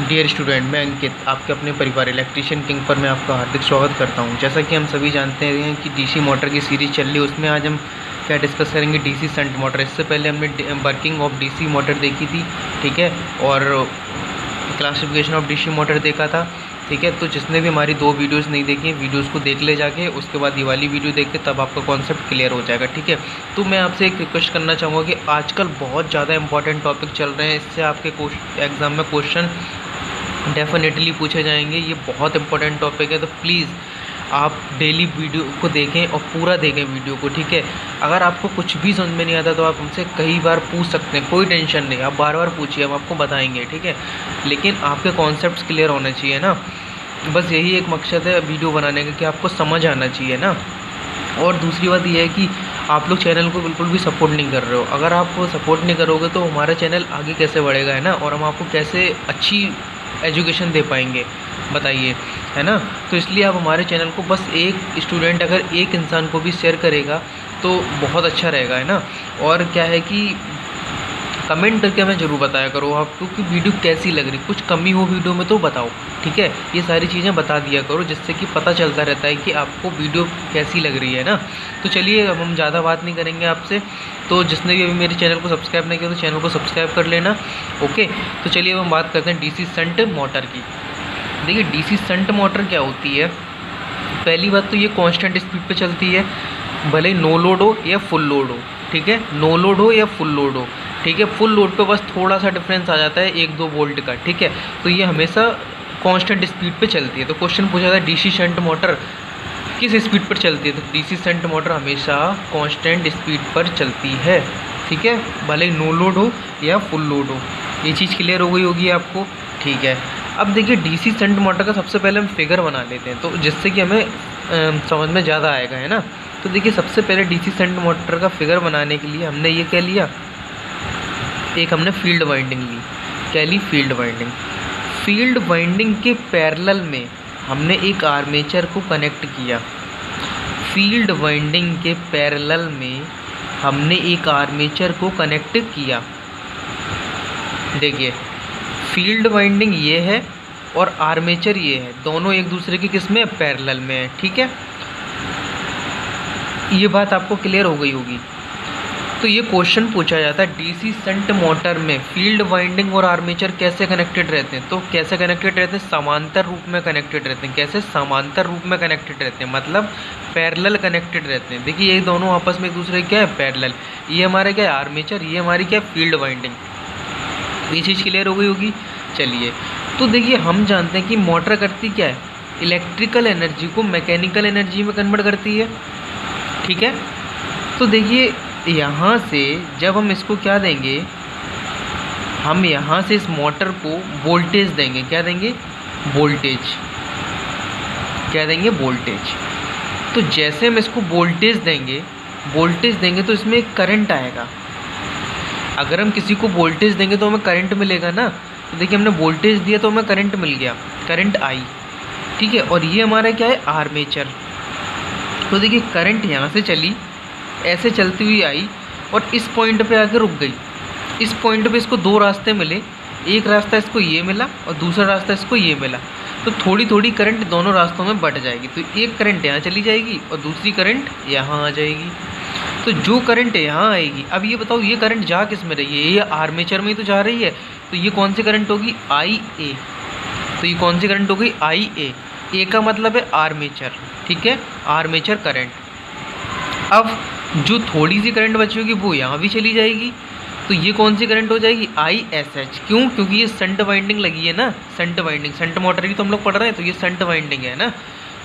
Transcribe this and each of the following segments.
Dear student, मैं अंकित आपके अपने परिवार इलेक्ट्रीशियन किंग पर मैं आपका हार्दिक स्वागत करता हूं। जैसा कि हम सभी जानते हैं कि डीसी मोटर की सीरीज़ चल रही है, उसमें आज हम क्या डिस्कस करेंगे, डीसी शंट मोटर। इससे पहले हमने वर्किंग ऑफ डीसी मोटर देखी थी, ठीक है, और क्लासिफिकेशन ऑफ डीसी मोटर देखा था, ठीक है। तो जिसने भी हमारी 2 वीडियोस नहीं देखी, वीडियोस को देख ले जाके, उसके बाद ये वाली वीडियो देख के तब आपका कॉन्सेप्ट क्लियर हो जाएगा, ठीक है। तो मैं आपसे एक रिक्वेस्ट करना चाहूँगा कि आजकल बहुत ज़्यादा इंपॉर्टेंट टॉपिक चल रहे हैं, इससे आपके एग्ज़ाम में क्वेश्चन डेफिनेटली पूछे जाएंगे। ये बहुत इंपॉर्टेंट टॉपिक है, तो प्लीज़ आप डेली वीडियो को देखें और पूरा देखें वीडियो को, ठीक है। अगर आपको कुछ भी समझ में नहीं आता तो आप हमसे कई बार पूछ सकते हैं, कोई टेंशन नहीं, आप बार बार पूछिए, हम आपको बताएंगे, ठीक है। लेकिन आपके कॉन्सेप्ट्स क्लियर होने चाहिए ना, बस यही एक मकसद है वीडियो बनाने का कि आपको समझ आना चाहिए ना। और दूसरी बात यह है कि आप लोग चैनल को बिल्कुल भी सपोर्ट नहीं कर रहे हो। अगर आप सपोर्ट नहीं करोगे तो हमारा चैनल आगे कैसे बढ़ेगा, है ना, और हम आपको कैसे अच्छी एजुकेशन दे पाएंगे, बताइए, है ना। तो इसलिए आप हमारे चैनल को बस एक स्टूडेंट, अगर एक इंसान को भी शेयर करेगा तो बहुत अच्छा रहेगा, है ना। और क्या है कि कमेंट करके हमें ज़रूर बताया करो आपको कि वीडियो कैसी लग रही, कुछ कमी हो वीडियो में तो बताओ, ठीक है। ये सारी चीज़ें बता दिया करो, जिससे कि पता चलता रहता है कि आपको वीडियो कैसी लग रही है ना। तो चलिए, अब हम ज़्यादा बात नहीं करेंगे आपसे। तो जिसने भी अभी मेरे चैनल को सब्सक्राइब नहीं किया तो चैनल को सब्सक्राइब कर लेना, ओके। तो चलिए अब हम बात करते हैं डीसी शंट मोटर की। देखिए, डीसी शंट मोटर क्या होती है। पहली बात तो ये कांस्टेंट स्पीड पे चलती है, भले नो लोड हो या फुल लोड हो, ठीक है, नो लोड हो या फुल लोड हो, ठीक है। फुल लोड पे बस थोड़ा सा डिफरेंस आ जाता है 1-2 वोल्ट का, ठीक है। तो ये हमेशा कांस्टेंट स्पीड पे चलती है। तो क्वेश्चन पूछा था डीसी शंट मोटर किस स्पीड पर चलती है, तो डीसी शंट मोटर हमेशा कांस्टेंट स्पीड पर चलती है, ठीक है, भले नो लोड हो या फुल लोड हो। ये चीज़ क्लियर हो गई होगी आपको, ठीक है। अब देखिए, डीसी शंट मोटर का सबसे पहले हम फिगर बना लेते हैं, तो जिससे कि हमें समझ में ज़्यादा आएगा, है ना। तो देखिए, सबसे पहले डीसी शंट मोटर का फिगर बनाने के लिए हमने ये क्या लिया, एक हमने फील्ड वाइंडिंग ली। क्या ली? Field winding. फील्ड वाइंडिंग के पैरेलल में हमने एक आर्मेचर को कनेक्ट किया। फील्ड वाइंडिंग के पैरेलल में हमने एक आर्मेचर को कनेक्ट किया। देखिए, फील्ड वाइंडिंग ये है और आर्मेचर ये है, दोनों एक दूसरे के किस में, पैरेलल में है, ठीक है। ये बात आपको क्लियर हो गई होगी। तो ये क्वेश्चन पूछा जाता है डीसी शंट मोटर में फील्ड वाइंडिंग और आर्मेचर कैसे कनेक्टेड रहते हैं। तो कैसे कनेक्टेड रहते हैं? समांतर रूप में कनेक्टेड रहते हैं। कैसे? समांतर रूप में कनेक्टेड रहते हैं, मतलब पैरेलल कनेक्टेड रहते हैं। देखिए, ये दोनों आपस में एक दूसरे क्या है, पैरेलल। ये हमारा क्या है, आर्मेचर, ये हमारी क्या है, फील्ड वाइंडिंग। ये चीज़ क्लियर हो गई होगी। चलिए, तो देखिए, हम जानते हैं कि मोटर करती क्या है, इलेक्ट्रिकल एनर्जी को मैकेनिकल एनर्जी में कन्वर्ट करती है, ठीक है। तो देखिए, यहाँ से जब हम इसको क्या देंगे, हम यहाँ से इस मोटर को वोल्टेज देंगे। क्या देंगे? वोल्टेज। क्या देंगे? वोल्टेज। तो जैसे हम इसको वोल्टेज देंगे तो इसमें एक करंट आएगा। अगर हम किसी को वोल्टेज देंगे तो हमें करंट मिलेगा ना। तो देखिए, हमने वोल्टेज दिया तो हमें करंट मिल गया, करंट आई, ठीक है। और ये हमारा क्या है, आर्मेचर। तो देखिए, करंट यहाँ से चली, ऐसे चलती हुई आई और इस पॉइंट पे आकर रुक गई। इस पॉइंट पे इसको 2 रास्ते मिले, एक रास्ता इसको ये मिला और दूसरा रास्ता इसको ये मिला। तो थोड़ी थोड़ी करंट दोनों रास्तों में बट जाएगी। तो एक करंट यहाँ चली जाएगी और दूसरी करंट यहाँ आ जाएगी। तो जो करंट यहाँ आएगी, अब ये बताओ, ये करंट जा किस में रही है, ये आर्मेचर में ही तो जा रही है। तो ये कौन सी करंट होगी, आई ए। तो ये कौन सी करंट हो गई, आई ए। ए का मतलब है आर्मेचर, ठीक है, आर्मेचर करंट। अब जो थोड़ी सी करंट बची होगी वो यहाँ भी चली जाएगी। तो ये कौन सी करंट हो जाएगी, आई एस एच। क्यों? क्योंकि ये शंट वाइंडिंग लगी है ना, शंट वाइंडिंग, शंट मोटर की तो हम लोग पढ़ रहे हैं, तो ये शंट वाइंडिंग है ना।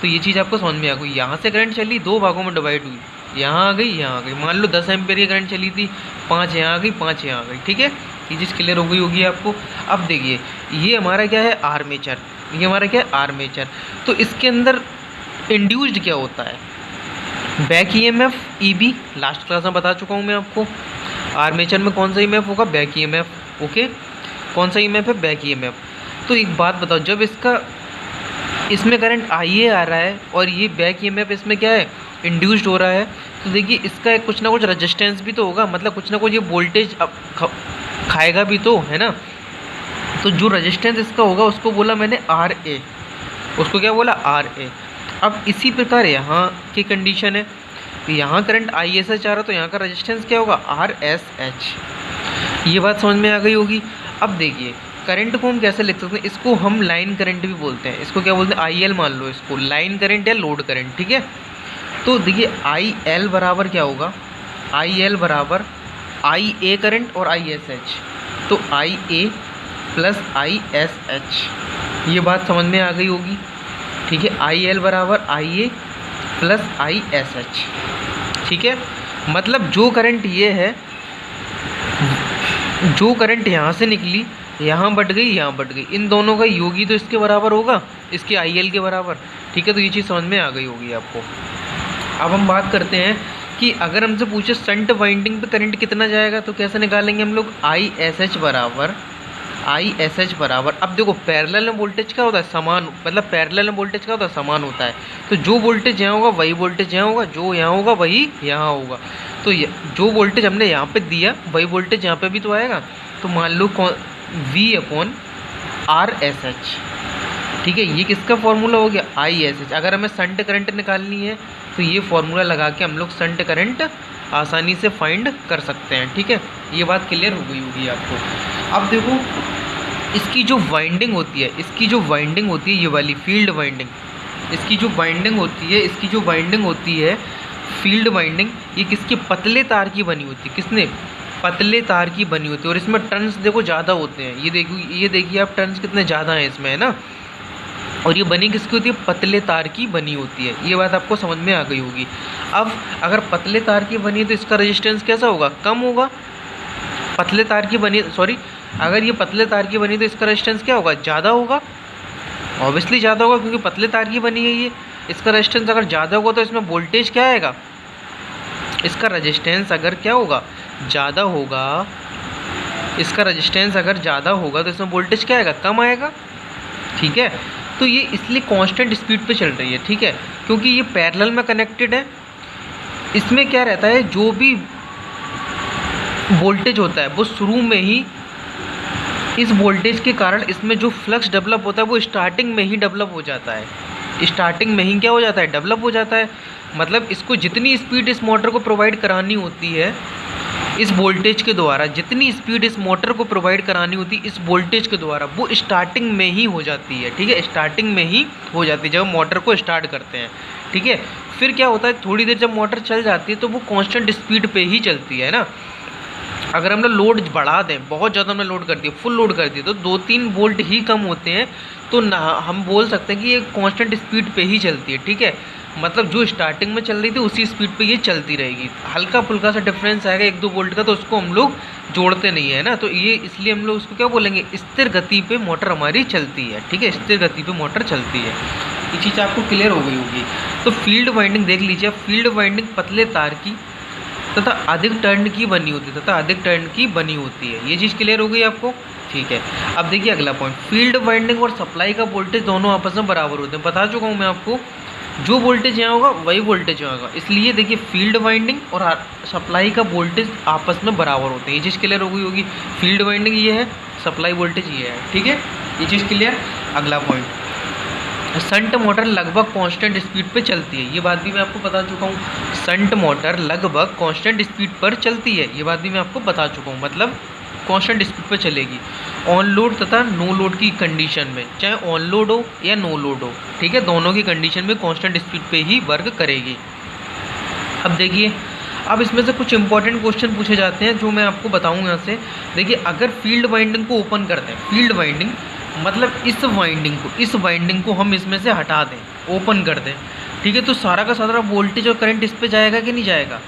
तो ये चीज़ आपको समझ में आ गई। यहाँ से करंट चली, 2 भागों में डिवाइड हुई, यहाँ आ गई, यहाँ आ गई। मान लो 10 एम्पियर की करंट चली थी, 5 यहाँ आ गई, 5 यहाँ आ गई, ठीक है। ये चीज़ क्लियर हो गई होगी आपको। अब देखिए, ये हमारा क्या है, आर्मेचर। ये हमारा क्या है, आर्मेचर। तो इसके अंदर इंड्यूस्ड क्या होता है, back EMF, EB. Last class में बता चुका हूँ मैं आपको। आर्मेचर में कौन सा ईएमएफ होगा, बैक ईएमएफ, ओके। कौन सा ईएमएफ है, बैक ईएमएफ। तो एक बात बताओ, जब इसमें करंट आईए आ रहा है और ये बैक ईएमएफ इसमें क्या है, इंड्यूस्ड हो रहा है, तो देखिए इसका कुछ ना कुछ रेजिस्टेंस भी तो होगा, मतलब कुछ ना कुछ ये वोल्टेज खाएगा भी तो, है ना। तो जो रजिस्टेंस इसका होगा उसको बोला मैंने आर ए, उसको क्या बोला आर ए। अब इसी प्रकार यहाँ की कंडीशन है, तो यहाँ करंट आई एस एच आ रहा, तो यहाँ का रजिस्टेंस क्या होगा आर एस एच। ये बात समझ में आ गई होगी। अब देखिए करंट को हम कैसे लिख सकते हैं, इसको हम लाइन करंट भी बोलते हैं, इसको क्या बोलते हैं आई एल मान लो इसको, लाइन करंट या लोड करंट, ठीक है। तो देखिए आई एल बराबर क्या होगा, आई एल बराबर आई ए करंट और आई एस एच, तो आई ए प्लस आई एस एच। ये बात समझ में आ गई होगी, ठीक है। आई एल बराबर आई ए प्लस आई एस एच, ठीक है। मतलब जो करंट ये है, जो करंट यहाँ से निकली यहाँ बढ़ गई, यहाँ बढ़ गई, इन दोनों का योगी तो इसके बराबर होगा, इसके आई एल के बराबर, ठीक है। तो ये चीज़ समझ में आ गई होगी आपको। अब हम बात करते हैं कि अगर हमसे पूछे शंट वाइंडिंग पे करंट कितना जाएगा, तो कैसे निकालेंगे हम लोग, आई एस एच बराबर, आई एस एच बराबर, अब देखो पैरेलल में वोल्टेज क्या होता है समान, मतलब पैरेलल में वोल्टेज क्या होता है समान होता है। तो जो वोल्टेज यहाँ होगा वही वोल्टेज यहाँ होगा, जो यहाँ होगा वही यहाँ होगा। तो जो वोल्टेज हमने यहाँ पे दिया वही वोल्टेज यहाँ पे भी तो आएगा। तो मान लो V upon R S H, ठीक है। ये किसका फॉर्मूला हो गया, आई एस एच। अगर हमें शंट करंट निकालनी है तो ये फॉर्मूला लगा के हम लोग शंट करंट आसानी से फाइंड कर सकते हैं, ठीक है। ये बात क्लियर हो गई होगी आपको। अब देखो इसकी जो वाइंडिंग होती है, इसकी जो वाइंडिंग होती है ये वाली फील्ड वाइंडिंग, इसकी जो वाइंडिंग होती है, इसकी जो वाइंडिंग होती है फील्ड वाइंडिंग, ये किसके पतले तार की बनी होती है, किसने पतले तार की बनी होती है। और इसमें टर्न्स देखो ज़्यादा होते हैं, ये देखिए आप टर्न्स कितने ज़्यादा हैं इसमें, है ना। और ये बनी किसकी होती है, पतले तार की बनी होती है। ये बात आपको समझ में आ गई होगी। अब अगर पतले तार की बनी है तो इसका रेजिस्टेंस कैसा होगा, कम होगा। पतले तार की बनी, सॉरी, अगर ये पतले तार की बनी तो इसका रेजिस्टेंस क्या होगा, ज़्यादा होगा, ऑब्वियसली ज़्यादा होगा, क्योंकि पतले तार की बनी है ये। इसका रेजिस्टेंस अगर ज़्यादा होगा तो इसमें वोल्टेज क्या आएगा, इसका रेजिस्टेंस अगर क्या होगा, ज़्यादा होगा, इसका रेजिस्टेंस अगर ज़्यादा होगा तो इसमें वोल्टेज क्या आएगा, कम आएगा, ठीक है। तो ये इसलिए कांस्टेंट स्पीड पे चल रही है, ठीक है, क्योंकि ये पैरेलल में कनेक्टेड है। इसमें क्या रहता है, जो भी वोल्टेज होता है वो शुरू में ही, इस वोल्टेज के कारण इसमें जो फ्लक्स डेवलप होता है वो स्टार्टिंग में ही डेवलप हो जाता है, स्टार्टिंग में ही क्या हो जाता है, डेवलप हो जाता है। मतलब इसको जितनी स्पीड इस मोटर को प्रोवाइड करानी होती है इस वोल्टेज के द्वारा, जितनी स्पीड इस मोटर को प्रोवाइड करानी होती है इस वोल्टेज के द्वारा, वो स्टार्टिंग में ही हो जाती है, ठीक है। स्टार्टिंग में ही हो जाती है जब मोटर को स्टार्ट करते हैं, ठीक है। फिर क्या होता है, थोड़ी देर जब मोटर चल जाती है तो वो कांस्टेंट स्पीड पे ही चलती है ना। अगर हमने लोड बढ़ा दें, बहुत ज़्यादा हमने लोड कर दिया, फुल लोड कर दिया, तो 2-3 वोल्ट ही कम होते हैं, तो ना हम बोल सकते हैं कि ये कांस्टेंट स्पीड पे ही चलती है, ठीक है। मतलब जो स्टार्टिंग में चल रही थी उसी स्पीड पे ये चलती रहेगी। हल्का फुल्का सा डिफरेंस आएगा 1-2 वोल्ट का, तो उसको हम लोग जोड़ते नहीं है ना। तो ये इसलिए हम लोग उसको क्या बोलेंगे, स्थिर गति पे मोटर हमारी चलती है, ठीक है, स्थिर गति पे मोटर चलती है। ये चीज़ आपको क्लियर हो गई होगी। तो फील्ड वाइंडिंग देख लीजिए, फील्ड वाइंडिंग पतले तार की तथा अधिक टर्न की बनी होती है, तथा अधिक टर्न की बनी होती है। ये चीज़ क्लियर हो गई आपको, ठीक है। अब देखिए अगला पॉइंट, फील्ड वाइंडिंग और सप्लाई का वोल्टेज दोनों आपस में बराबर होते हैं। बता चुका हूँ मैं आपको, जो वोल्टेज यहाँ होगा वही वोल्टेज यहाँ होगा, इसलिए देखिए फील्ड वाइंडिंग और सप्लाई का वोल्टेज आपस में बराबर होते हैं। ये चीज़ क्लियर हो गई होगी। फील्ड वाइंडिंग ये है, सप्लाई वोल्टेज ये है, ठीक है, ये चीज़ क्लियर। अगला पॉइंट, शंट मोटर लगभग कांस्टेंट स्पीड पे चलती है। ये बात भी मैं आपको बता चुका हूँ, शंट मोटर लगभग कांस्टेंट स्पीड पर चलती है, ये बात भी मैं आपको बता चुका हूँ। मतलब कांस्टेंट स्पीड पर चलेगी ऑन लोड तथा नो लोड की कंडीशन में, चाहे ऑन लोड हो या नो लोड हो, ठीक है, दोनों की कंडीशन में कांस्टेंट स्पीड पे ही वर्क करेगी। अब देखिए, अब इसमें से कुछ इंपॉर्टेंट क्वेश्चन पूछे जाते हैं जो मैं आपको बताऊँ यहाँ से। देखिए अगर फील्ड वाइंडिंग को ओपन कर दें, फील्ड वाइंडिंग मतलब इस वाइंडिंग को हम इसमें से हटा दें, ओपन कर दें, ठीक है, तो सारा का सारा वोल्टेज और करंट इस पे जाएगा कि नहीं जाएगा,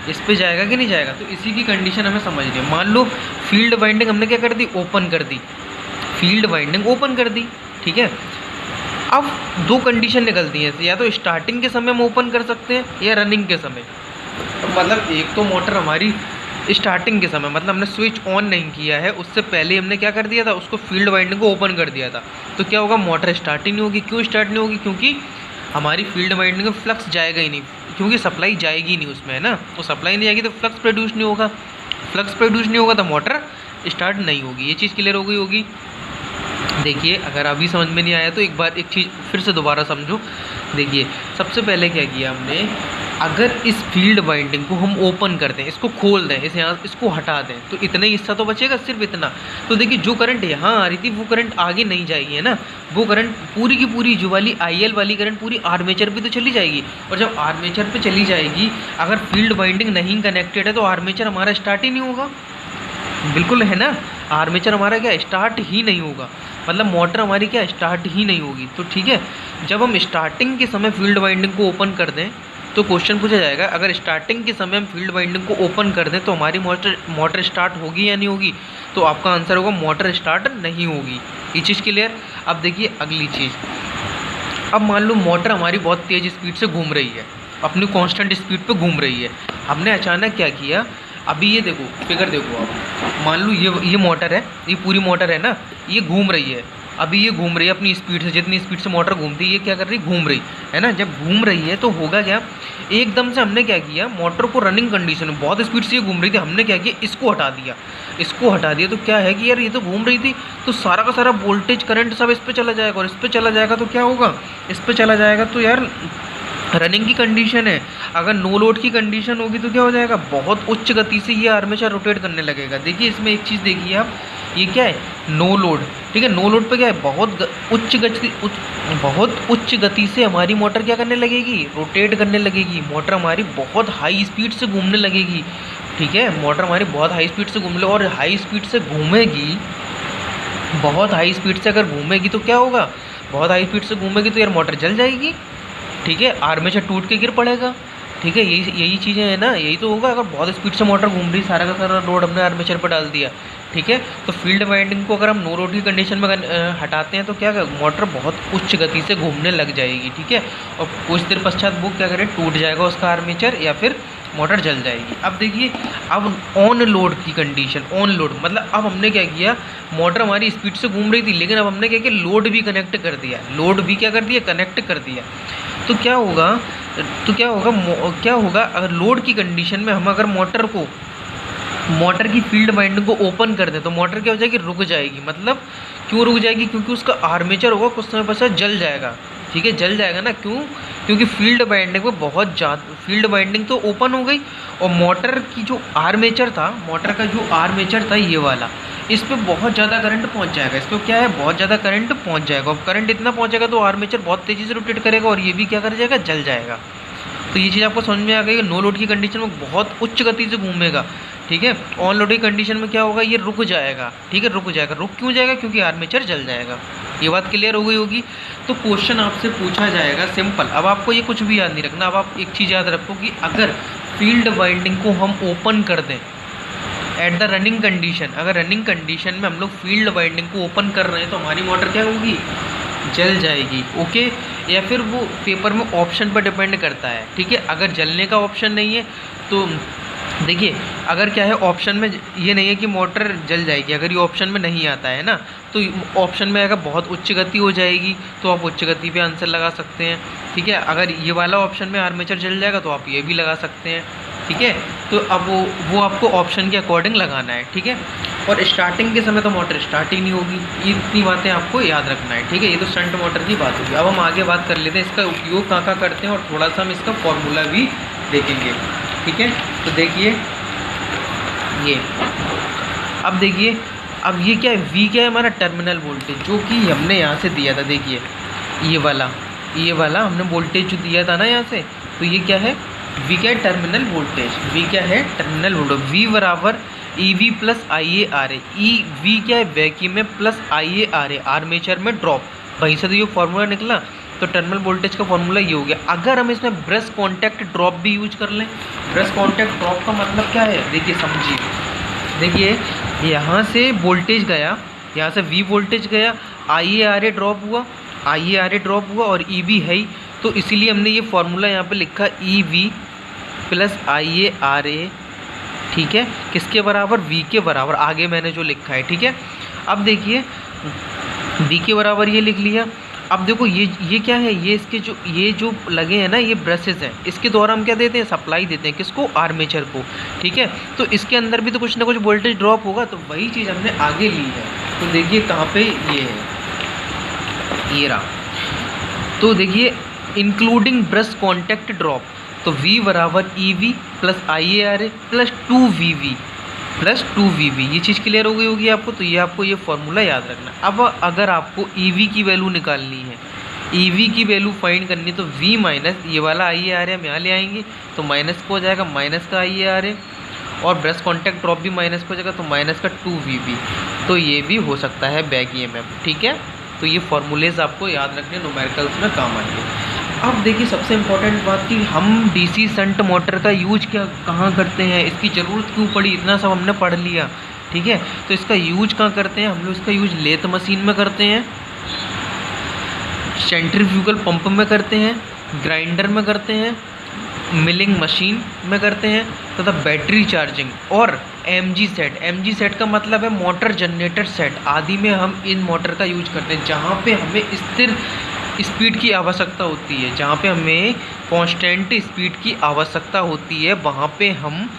इस पे जाएगा कि नहीं जाएगा। तो इसी की कंडीशन हमें समझनी है। मान लो फील्ड वाइंडिंग हमने क्या कर दी, ओपन कर दी, फील्ड वाइंडिंग ओपन कर दी, ठीक है। अब 2 कंडीशन निकलती हैं, या तो स्टार्टिंग के समय हम ओपन कर सकते हैं या रनिंग के समय। तो मतलब एक तो मोटर हमारी स्टार्टिंग के समय, मतलब हमने स्विच ऑन नहीं किया है, उससे पहले हमने क्या कर दिया था, उसको फील्ड वाइंडिंग को ओपन कर दिया था, तो क्या होगा, मोटर स्टार्ट ही नहीं होगी। क्यों स्टार्ट नहीं होगी, क्योंकि हमारी फील्ड वाइंडिंग में फ्लक्स जाएगा ही नहीं, क्योंकि सप्लाई जाएगी नहीं उसमें, है ना। तो सप्लाई नहीं जाएगी तो फ्लक्स प्रोड्यूस नहीं होगा, फ्लक्स प्रोड्यूस नहीं होगा तो मोटर स्टार्ट नहीं होगी। ये चीज़ क्लियर हो गई होगी। देखिए अगर अभी समझ में नहीं आया तो एक बार एक चीज़ फिर से दोबारा समझो। देखिए सबसे पहले क्या किया हमने, अगर इस फील्ड वाइंडिंग को हम ओपन कर दें, इसको खोल दें, इसे यहाँ इसको हटा दें, तो इतना ही हिस्सा तो बचेगा, सिर्फ इतना। तो देखिए जो करंट यहाँ आ रही थी वो करंट आगे नहीं जाएगी, है ना। वो करंट पूरी की पूरी जो वाली IL वाली करंट पूरी आर्मेचर पे तो चली जाएगी, और जब आर्मेचर पे चली जाएगी, अगर फील्ड वाइंडिंग नहीं कनेक्टेड है तो आर्मेचर हमारा स्टार्ट ही नहीं होगा। बिल्कुल है ना, आर्मेचर हमारा क्या स्टार्ट ही नहीं होगा, मतलब मोटर हमारी क्या स्टार्ट ही नहीं होगी। तो ठीक है, जब हम स्टार्टिंग के समय फील्ड वाइंडिंग को ओपन कर दें तो क्वेश्चन पूछा जाएगा, अगर स्टार्टिंग के समय हम फील्ड वाइंडिंग को ओपन कर दें तो हमारी मोटर स्टार्ट होगी या नहीं होगी, तो आपका आंसर होगा मोटर स्टार्ट नहीं होगी। ये चीज़ क्लियर। अब देखिए अगली चीज़, अब मान लो मोटर हमारी बहुत तेज़ स्पीड से घूम रही है, अपनी कांस्टेंट स्पीड पे घूम रही है। हमने अचानक क्या किया, अभी ये देखो फिगर देखो आप, मान लो ये मोटर है, ये पूरी मोटर है ना, ये घूम रही है, अभी ये घूम रही है अपनी स्पीड से, जितनी स्पीड से मोटर घूमती है ये क्या कर रही है, घूम रही है ना। जब घूम रही है तो होगा क्या, एकदम से हमने क्या किया, मोटर को रनिंग कंडीशन में बहुत स्पीड से ये घूम रही थी, हमने क्या किया, इसको हटा दिया। इसको हटा दिया तो क्या है कि यार ये तो घूम रही थी, तो सारा का सारा वोल्टेज करंट सब इस पर चला जाएगा, और इस पर चला जाएगा तो क्या होगा, इस पर चला जाएगा तो यार रनिंग की कंडीशन है। अगर नो लोड की कंडीशन होगी तो क्या हो जाएगा, बहुत उच्च गति से ये आर्मेचर रोटेट करने लगेगा। देखिए इसमें एक चीज़ देखिए आप, ये क्या है, नो लोड, ठीक है। नो लोड पे क्या है, बहुत उच्च गति से हमारी मोटर क्या करने लगेगी, रोटेट करने लगेगी। मोटर हमारी बहुत हाई स्पीड से घूमने लगेगी, ठीक है। मोटर हमारी बहुत हाई स्पीड से घूमने, और हाई स्पीड से घूमेगी, बहुत हाई स्पीड से अगर घूमेगी तो क्या होगा, बहुत हाई स्पीड से घूमेगी तो यार मोटर जल जाएगी, ठीक है। आर्मेचर टूट के गिर पड़ेगा, ठीक है। यही चीज़ें हैं ना, यही तो होगा। अगर बहुत स्पीड से मोटर घूम रही, सारा का सारा लोड हमने आर्मेचर पर डाल दिया, ठीक है। तो फील्ड वाइंडिंग को अगर हम नो लोड की कंडीशन में हटाते हैं तो क्या मोटर बहुत उच्च गति से घूमने लग जाएगी, ठीक है। और कुछ देर पश्चात वो क्या करें, टूट जाएगा उसका आर्मेचर, या फिर मोटर जल जाएगी। अब देखिए, अब ऑन लोड की कंडीशन, ऑन लोड मतलब अब हमने क्या किया, मोटर हमारी स्पीड से घूम रही थी, लेकिन अब हमने क्या किया, लोड भी कनेक्ट कर दिया, लोड भी क्या कर दिया, कनेक्ट कर दिया। तो क्या होगा अगर लोड की कंडीशन में हम अगर मोटर की फील्ड वाइंडिंग को ओपन कर दें तो मोटर क्या हो जाएगी, रुक जाएगी। मतलब क्यों रुक जाएगी, क्योंकि उसका आर्मेचर होगा कुछ समय पश्चात जल जाएगा, ठीक है। जल जाएगा ना, क्यों, क्योंकि फील्ड वाइंडिंग में बहुत ज़्यादा, फील्ड वाइंडिंग तो ओपन हो गई, और मोटर की जो आर्मेचर था, मोटर का जो आर्मेचर था ये वाला, इस पर बहुत ज़्यादा करंट पहुंच जाएगा। इस पर क्या है, बहुत ज़्यादा करंट पहुंच जाएगा, और करंट इतना पहुंचेगा तो आर्मेचर बहुत तेज़ी से रोटेट करेगा, और ये भी क्या कर जाएगा, जल जाएगा। तो ये चीज़ आपको समझ में आ गई। नो लोड की कंडीशन में बहुत उच्च गति से घूमेगा, ठीक है। ऑन लोड की कंडीशन में क्या होगा, ये रुक जाएगा, ठीक है, रुक जाएगा। रुक क्यों जाएगा, क्योंकि आर्मेचर जल जाएगा। ये बात क्लियर हो गई होगी। तो क्वेश्चन आपसे पूछा जाएगा सिंपल, अब आपको ये कुछ भी याद नहीं रखना। अब आप एक चीज़ याद रखो कि अगर फील्ड वाइंडिंग को हम ओपन कर दें एट द रनिंग कंडीशन, अगर रनिंग कंडीशन में हम लोग फील्ड वाइंडिंग को ओपन कर रहे हैं तो हमारी मोटर क्या होगी, जल जाएगी, ओके। या फिर वो पेपर में ऑप्शन पर डिपेंड करता है, ठीक है। अगर जलने का ऑप्शन नहीं है तो देखिए, अगर क्या है ऑप्शन में ये नहीं है कि मोटर जल जाएगी, अगर ये ऑप्शन में नहीं आता है ना, तो ऑप्शन में अगर बहुत उच्च गति हो जाएगी तो आप उच्च गति पे आंसर लगा सकते हैं, ठीक है। अगर ये वाला ऑप्शन में आर्मेचर जल जाएगा तो आप ये भी लगा सकते हैं, ठीक है। तो अब वो आपको ऑप्शन के अकॉर्डिंग लगाना है, ठीक है। और स्टार्टिंग के समय तो मोटर स्टार्ट ही नहीं होगी, ये इतनी बातें आपको याद रखना है, ठीक है। ये तो शंट मोटर की बात होगी। अब हम आगे बात कर लेते हैं इसका उपयोग कहाँ कहाँ करते हैं, और थोड़ा सा हम इसका फॉर्मूला भी देखेंगे, ठीक है। तो देखिए ये, अब देखिए, अब ये क्या है, V क्या है हमारा, टर्मिनल वोल्टेज, जो कि हमने यहाँ से दिया था। देखिए ये वाला हमने वोल्टेज जो दिया था ना यहाँ से, तो ये क्या है, V क्या है, टर्मिनल वोल्टेज। V क्या है, टर्मिनल वोल्टेज। V बराबर EV प्लस IaRa। V क्या है, वैक्यूम में, प्लस IaRa आर्मेचर में ड्रॉप, वहीं से तो ये फार्मूला निकला। तो टर्मिनल वोल्टेज का फॉर्मूला ये हो गया। अगर हम इसमें ब्रश कॉन्टैक्ट ड्रॉप भी यूज कर लें, ब्रश कॉन्टैक्ट ड्रॉप का मतलब क्या है, देखिए समझिए। देखिए यहाँ से वोल्टेज गया, यहाँ से V वोल्टेज गया, IaRa ड्रॉप हुआ, और EV है ही, तो इसीलिए हमने ये फार्मूला यहाँ पे लिखा EV प्लस IaRa, ठीक है। किसके बराबर, V के बराबर, आगे मैंने जो लिखा है, ठीक है। अब देखिए V के बराबर ये लिख लिया। अब देखो ये क्या है, ये जो लगे हैं ना, ये ब्रशेस हैं, इसके द्वारा हम क्या देते हैं, सप्लाई देते हैं, किसको, आर्मेचर को, ठीक है। तो इसके अंदर भी तो कुछ ना कुछ वोल्टेज ड्रॉप होगा, तो वही चीज़ हमने आगे ली है। तो देखिए कहाँ पे ये है, ये रहा। तो देखिए इंक्लूडिंग ब्रश कॉन्टैक्ट ड्रॉप, तो V बराबर EV plus IARA plus 2VV plus 2VV, ये चीज़ क्लियर हो गई होगी आपको। तो ये आपको ये फॉर्मूला याद रखना। अब अगर आपको EV की वैल्यू निकालनी है, EV की वैल्यू फाइंड करनी है, तो V माइनस ये वाला IARA हम यहाँ ले आएंगे, तो माइनस को हो जाएगा माइनस का IARA, और ब्रश कॉन्टैक्ट ड्रॉप भी माइनस को हो जाएगा, तो माइनस का 2VV। तो ये भी हो सकता है बैक EMF, ठीक है। तो ये फॉर्मूलेज आपको याद रखने, न्यूमेरिकल्स में काम आएंगे। अब देखिए सबसे इम्पोर्टेंट बात कि हम डीसी शंट मोटर का यूज कहाँ करते हैं, इसकी ज़रूरत क्यों पड़ी, इतना सब हमने पढ़ लिया, ठीक है। तो इसका यूज कहाँ करते हैं हम लोग, इसका यूज लेथ मशीन में करते हैं, सेंट्रीफ्यूगल पंप में करते हैं, ग्राइंडर में करते हैं, मिलिंग मशीन में करते हैं, तथा बैटरी चार्जिंग और MG सेट का मतलब है मोटर जनरेटर सेट आदि में हम इन मोटर का यूज करते हैं, जहाँ पे हमें स्थिर स्पीड की आवश्यकता होती है, जहाँ पे हमें कांस्टेंट स्पीड की आवश्यकता होती है, वहाँ पे हम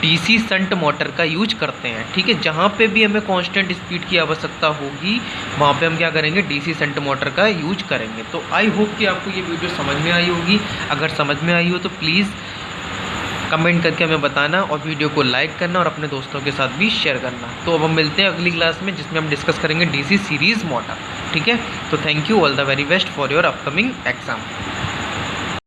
डीसी शंट मोटर का यूज करते हैं, ठीक है। जहाँ पे भी हमें कांस्टेंट स्पीड की आवश्यकता होगी वहाँ पे हम क्या करेंगे, डीसी शंट मोटर का यूज करेंगे। तो आई होप कि आपको ये वीडियो समझ में आई होगी। अगर समझ में आई हो तो प्लीज़ कमेंट करके हमें बताना, और वीडियो को लाइक करना और अपने दोस्तों के साथ भी शेयर करना। तो अब हम मिलते हैं अगली क्लास में, जिसमें हम डिस्कस करेंगे डीसी सीरीज़ मोटर, ठीक है। तो thank you, all the very best for your upcoming exam.